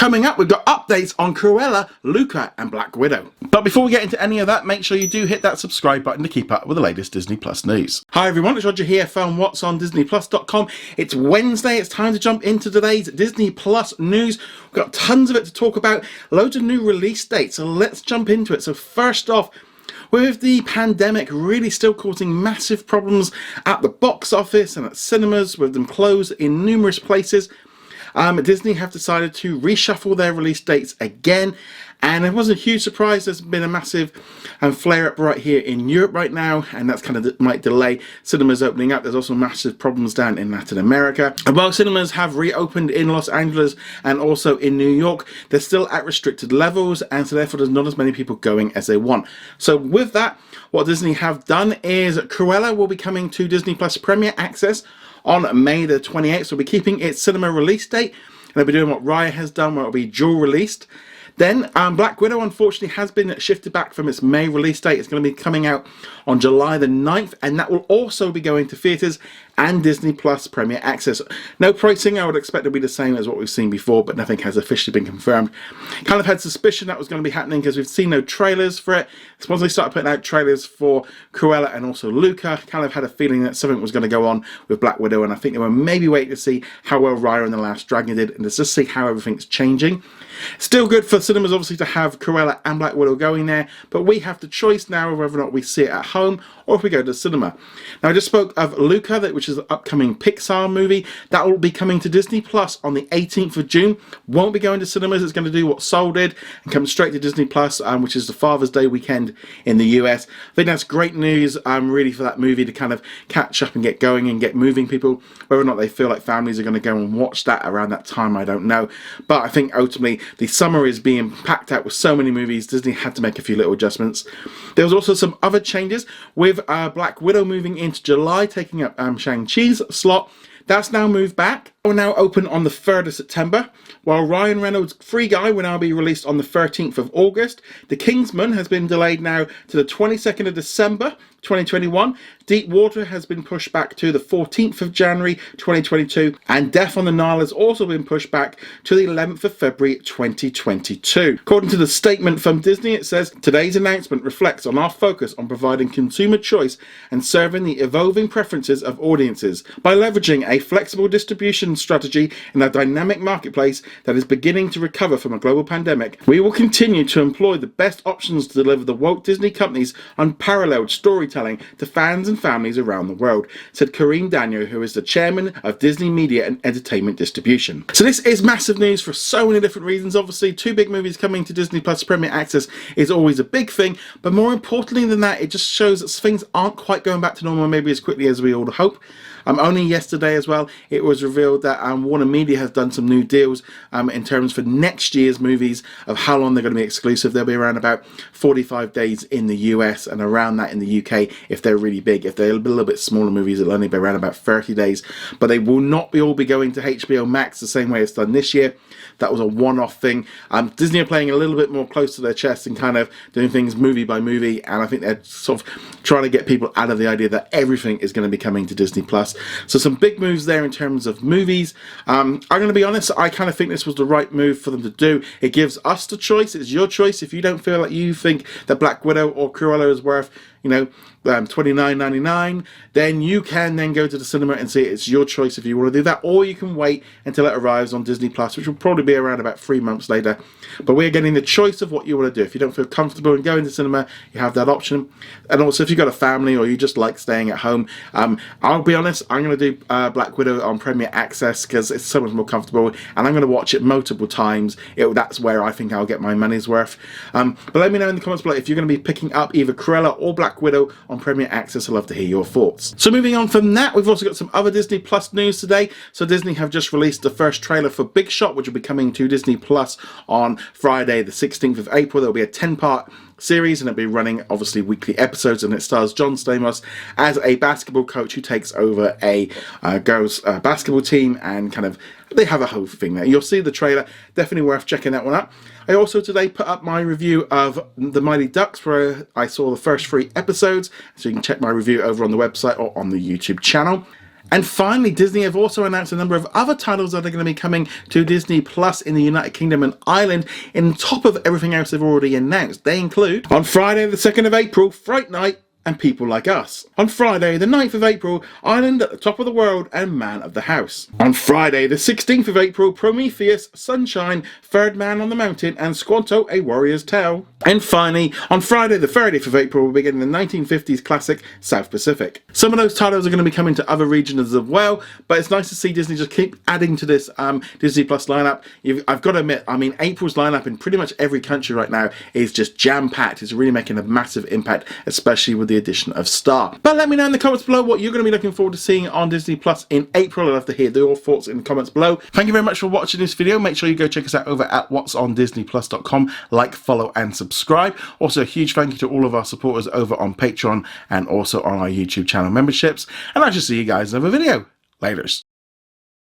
Coming up, we've got updates on Cruella, Luca and Black Widow. But before we get into any of that, make sure you do hit that subscribe button to keep up with the latest Disney Plus news. Hi everyone, it's Roger here from what's on DisneyPlus.com. It's Wednesday, it's time to jump into today's Disney Plus news. We've got tons of it to talk about, loads of new release dates, so let's jump into it. So first off, with the pandemic really still causing massive problems at the box office and at cinemas, with them closed in numerous places, Disney have decided to reshuffle their release dates again, and it wasn't a huge surprise. There's been a massive flare-up right here in Europe right now, and that's kind of might delay cinemas opening up. There's also massive problems down in Latin America. And while cinemas have reopened in Los Angeles and also in New York, they're still at restricted levels, and so therefore there's not as many people going as they want. So with that, what Disney have done is Cruella will be coming to Disney Plus Premier Access on May the 28th, so we'll be keeping its cinema release date, and they'll be doing what Raya has done, where it'll be dual released. Then Black Widow unfortunately has been shifted back from its May release date. It's going to be coming out on July the 9th, and that will also be going to theatres and Disney Plus Premier Access. No pricing, I would expect to be the same as what we've seen before, but nothing has officially been confirmed. Kind of had suspicion that was going to be happening because we've seen no trailers for it. Once they started putting out trailers for Cruella and also Luca, kind of had a feeling that something was going to go on with Black Widow, and I think they were maybe waiting to see how well Raya and the Last Dragon did, and to just see how everything's changing. Still good for cinemas obviously to have Cruella and Black Widow going there, but we have the choice now of whether or not we see it at home or if we go to the cinema. Now I just spoke of Luca, which is an upcoming Pixar movie. That will be coming to Disney Plus on the 18th of June. Won't be going to cinemas. It's going to do what Soul did and come straight to Disney Plus, which is the Father's Day weekend in the US. I think that's great news really for that movie to kind of catch up and get going and get moving people. Whether or not they feel like families are going to go and watch that around that time, I don't know. But I think ultimately the summer is being packed out with so many movies. Disney had to make a few little adjustments. There was also some other changes with Black Widow moving into July, taking up Shang-Chi's slot. That's now moved back. We're now open on the 3rd of September, while Ryan Reynolds' Free Guy will now be released on the 13th of August. The Kingsman has been delayed now to the 22nd of December 2021. Deep Water has been pushed back to the 14th of January 2022, and Death on the Nile has also been pushed back to the 11th of February 2022. According to the statement from Disney, it says, "Today's announcement reflects on our focus on providing consumer choice and serving the evolving preferences of audiences. By leveraging a flexible distribution strategy in a dynamic marketplace that is beginning to recover from a global pandemic, we will continue to employ the best options to deliver the Walt Disney Company's unparalleled storytelling to fans and families around the world," said Kareem Daniel, who is the chairman of Disney Media and Entertainment Distribution. So this is massive news for so many different reasons. Obviously, two big movies coming to Disney Plus Premier Access is always a big thing, but more importantly than that, it just shows that things aren't quite going back to normal maybe as quickly as we all hope. Only yesterday as well, it was revealed that Warner Media has done some new deals in terms for next year's movies of how long they're going to be exclusive. They'll be around about 45 days in the US and around that in the UK if they're really big. If they're a little bit smaller movies, it'll only be around about 30 days. But they will not all be going to HBO Max the same way it's done this year. That was a one-off thing. Disney are playing a little bit more close to their chest and kind of doing things movie by movie, and I think they're sort of trying to get people out of the idea that everything is going to be coming to Disney Plus. So some big moves there in terms of movies. I'm going to be honest, I kind of think this was the right move for them to do. It gives us the choice. It's your choice. If you don't feel like you think that Black Widow or Cruella is worth, $29.99, then you can then go to the cinema and see it. It's your choice if you want to do that, or you can wait until it arrives on Disney Plus, which will probably be around about 3 months later. But we're getting the choice of what you want to do. If you don't feel comfortable in going to cinema, you have that option. And also, if you've got a family or you just like staying at home, I'll be honest, I'm going to do Black Widow on Premier Access because it's so much more comfortable, and I'm going to watch it multiple times. That's where I think I'll get my money's worth. But let me know in the comments below if you're going to be picking up either Cruella or Black Widow on Premier Access. I'd love to hear your thoughts. So moving on from that, we've also got some other Disney Plus news today. So Disney have just released the first trailer for Big Shot, which will be coming to Disney Plus on Friday the 16th of April. There'll be a 10-part series, and it'll be running obviously weekly episodes, and it stars John Stamos as a basketball coach who takes over a girls basketball team, and kind of they have a whole thing there. You'll see the trailer, definitely worth checking that one out. I also today put up my review of The Mighty Ducks, where I saw the first 3 episodes, so you can check my review over on the website or on the YouTube channel. And finally, Disney have also announced a number of other titles that are going to be coming to Disney Plus in the United Kingdom and Ireland, in top of everything else they've already announced. They include, on Friday the 2nd of April, Fright Night and People Like Us. On Friday the 9th of April, Island at the Top of the World and Man of the House. On Friday the 16th of April, Prometheus, Sunshine, Third Man on the Mountain and Squanto, A Warrior's Tale. And finally, on Friday the 30th of April, we'll be getting the 1950s classic South Pacific. Some of those titles are going to be coming to other regions as well, but it's nice to see Disney just keep adding to this Disney Plus lineup. I've got to admit, I mean, April's lineup in pretty much every country right now is just jam-packed. It's really making a massive impact, especially with the addition of Star. But let me know in the comments below what you're going to be looking forward to seeing on Disney Plus in April. I'd love to hear your thoughts in the comments below. Thank you very much for watching this video. Make sure you go check us out over at whatsondisneyplus.com. Like, follow and subscribe. Also, a huge thank you to all of our supporters over on Patreon and also on our YouTube channel memberships. And I shall see you guys in another video. Laters.